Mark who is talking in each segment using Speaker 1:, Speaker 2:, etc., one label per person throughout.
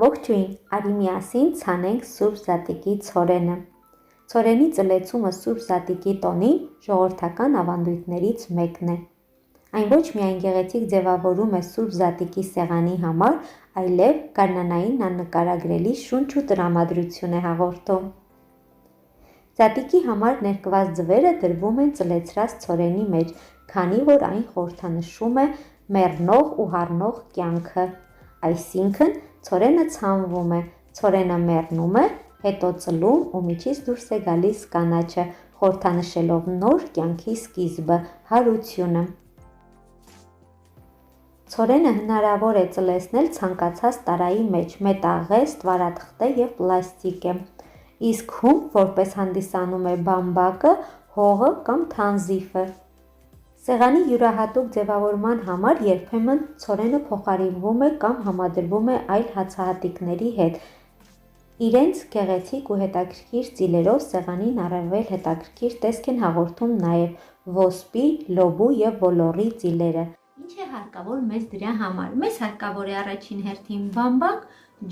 Speaker 1: Ողջույն, արի միասին ցանենք Սուրբ Զատիկի ցորենը։ Ցորենի ծլեցումը Սուրբ Զատիկի տոնին ժողովրդական ավանդույթներից մեկն է։ Այն ոչ միայն գեղեցիկ ձևավորում է Սուրբ Զատիկի սեղանի համար, այլև գարնանային աննկարագրելի շունչ ու տրամադրություն է հաղորդում։ Զատիկի համար ներկված ձվերը դրվում են ծլեցրած ցորենի մեջ, քանի որ այն խորհրդանշում է մեռնող ու հառնող կյանքը, այսինքն ցորենը ցանվում է, ցորենը մեռնում է, հետո ծլում ու միջից դուրս է գալիս կանաչը, խորհրդանշելով նոր կյանքի սկիզբը, հարությունը։ Ցորենը հնարավոր է ծլեցնել ցանկացած տարայի մեջ, մետաղ է, ստվարաթղթե և պլաստիկ է, իսկ հում որպես հանդիսանում է բամբակը, հողը կամ թանզիֆը։ Սեղանի յուրահատուկ ձևավորման համար երբեմն ցորենը փոխարինվում է կամ համադրվում է այլ հացահատիկների հետ։ Իրենց գեղեցիկ ու հետաքրքիր ծիլերով սեղանին առավել հետաքրքիր տեսք են հաղորդում նաև ոսպի, լոբու և ոլոռի ծիլերը։ Ինչ է հարկավոր մեզ դրա համար։ Մեզ հարկավոր է առաջին հերթին բամբակ,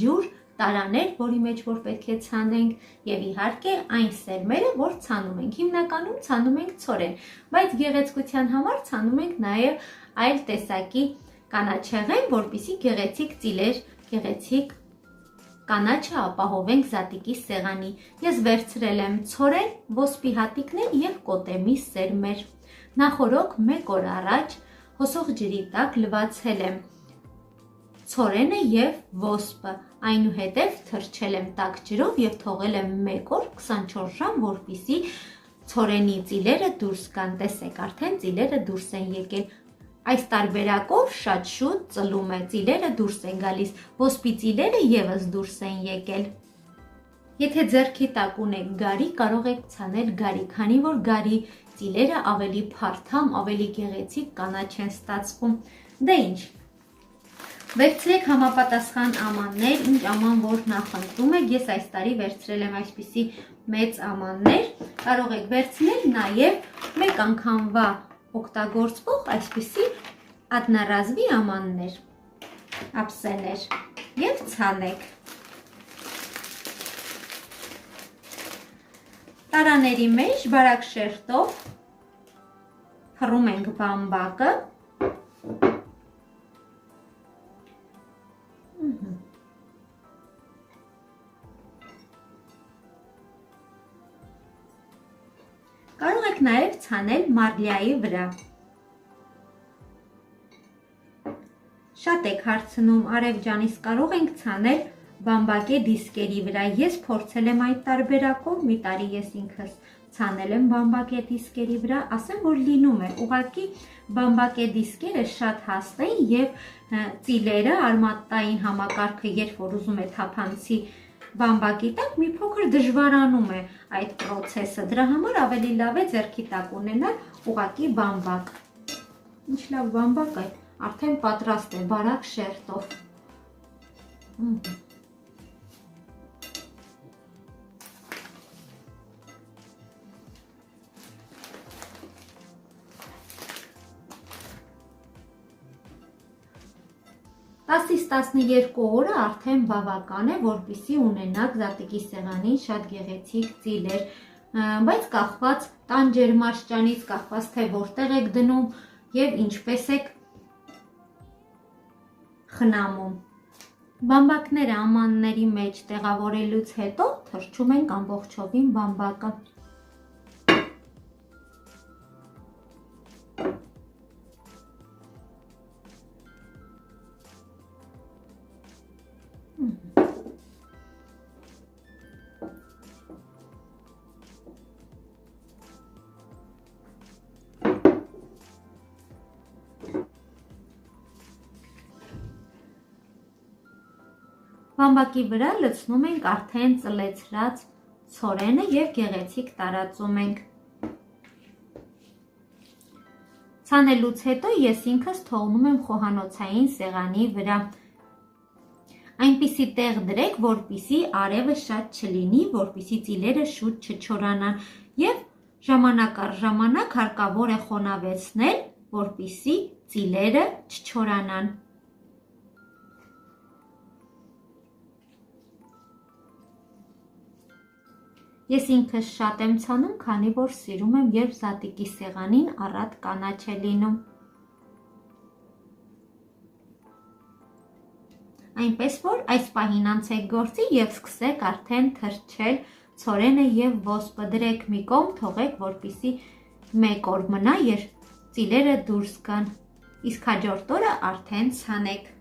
Speaker 1: ջուր, տարաներ, որի մեջ որ պետք է ցանենք, եւ իհարկե այն սերմերը, որ ցանում ենք։ Հիմնականում ցանում ենք ցորեն, բայց գեղեցկության համար ցանում ենք նաեւ այլ տեսակի կանաչեղեն, որպեսզի գեղեցիկ ծիլեր, գեղեցիկ կանաչը ապահովենք Զատիկի սեղանի։ Ես վերցրել եմ ցորեն, ոսպի հատիկներ եւ կոտեմի սերմեր։ Նախորոք 1 օր առաջ հոսող ջրի տակ լվացել եմ ցորենը եւ ոսպը, այնուհետև թրջել եմ տաք ջրով եւ թողել եմ 1 օր 24 ժամ, որպեսզի ցորենի ծիլերը դուրս գան։ Տեսեք, արդեն ծիլերը դուրս են եկել։ Այս տարբերակով շատ շուտ ծլում է, ծիլերը դուրս են գալիս, ոսպի ծիլերը եւս դուրս են եկել։ Եթե ձեռքի տակ ունեք գարի, կարող եք ցանել գարի, քանի որ գարի ծիլերը ավելի փարթամ, ավելի գեղեցիկ կանաչ են ստացվում։ Դե ինչ։ Վերցրեք համապատասխան ամաններ, ինչ աման որ նախընտրում եք։ Ես այս տարի վերցրել եմ այսպիսի մեծ ամաններ։ Կարող եք վերցնել նաև մեկ անգամվա օգտագործվող այսպիսի ադնարազվի ամաններ, ափսեներ եւ ցանեք։ Տարաների մեջ բարակ շերտով փռում ենք բամբակը։ Կարող եք նաև ցանել մարլյայի վրա։ Շատ եք հարցնում, Արև ջանիս, կարող ենք ցանել բամբակե դիսկերի վրա։ Ես փորձել եմ այդ տարբերակով, մի տարի ես ինքս ցանել եմ բամբակե դիսկերի վրա, ասեմ, որ լինում է։ Ուղղակի բամբակե դիսկերը շատ հաստ են եւ ծիլերը, արմատային համակարգը, երբ որ ուզում է թափանցի բամբակի տակ, մի փոքր դժվարանում է այդ process-ը։ Դրա համար ավելի լավ է ձեռքի տակ ունենալ ուղղակի բամբակ։ Ինչ լավ բամբակ է, արդեն պատրաստ է բարակ շերտով։ Տասից 12 օրը արդեն բավական է, որպեսզի ունենաք Զատիկի սեղանին շատ գեղեցիկ ծիլեր, բայց կախված տան ջերմաստիճանից, կախված թե որտեղ եք դնում եւ ինչպես եք խնամում։ Բամբակները ամանների մեջ տեղավորելուց հետո թրջում ենք ամբողջովին բամբակը։ Բամբակի վրա լցնում ենք արդեն ծլեցրած ցորենը եւ գեղեցիկ տարածում ենք։ Ցանելուց հետո ես ինքս թողնում եմ խոհանոցային սեղանի վրա։ Այնպիսի տեղ դրեք, որպեսզի արևը շատ չլինի, որպեսզի ծիլերը շուտ չչորանան եւ ժամանակ առ ժամանակ հարկավոր է խոնավեցնել, որպեսզի ծիլերը չչորանան։ Ես ինքս շատ եմ ցանում, քանի որ սիրում եմ, երբ զատիկի սեղանին առատ կանաչ է լինում։ Այնպես որ այս պահին անցեք գործի և սկսեք արդեն թրջել ցորենը և ոսպը, դրեք մի կողմ, թողեք, որպեսզի մեկ օր մնա, երբ ծիլերը դուրս գան, իսկ հաջորդ օրը արդեն ցանեք։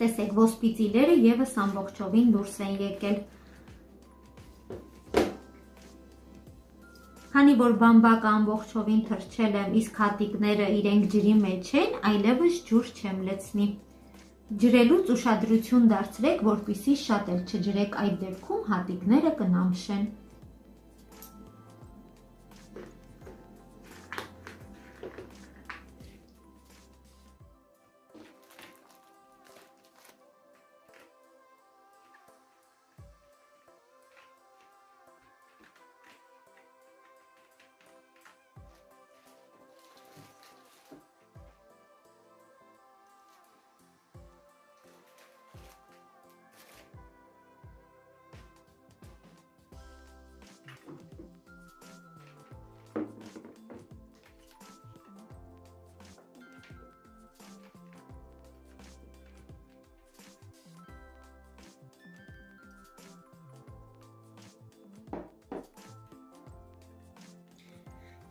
Speaker 1: Տեսեք, ոսպի ծիլերը ևս ամբողջովին դուրս են եկել։ Քանի որ բամբակը ամբողջովին թրջել եմ, իսկ հատիկները իրենք ջրի մեջ են, այլևս ջուր չեմ լցնի։ Ջրելուց ուշադրություն դարձրեք, որպեսզի շատ էլ չջրեք, այդ դեպքում հատիկները կնամշեն։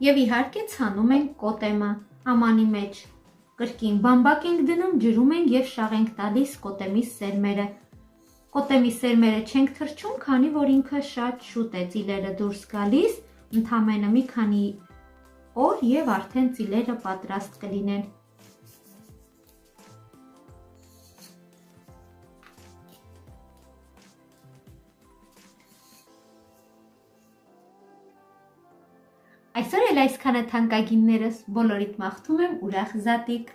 Speaker 1: Եվ իհարկե ցանում ենք կոտեմը, ամանի մեջ կրկին բամբակ ենք դնում, ջրում ենք և շաղ ենք տալիս կոտեմի սերմերը։ Կոտեմի սերմերը չենք թրջում, քանի որ ինքը շատ շուտ է ծիլերը դուրս գալիս, ընդամենը մի քանի օր և արդեն ծիլերը պատրաստ կլինեն։ Այսօր էլ այսքանը թանկագիններս, բոլորիդ մաղթում եմ ուրախ զատիկ։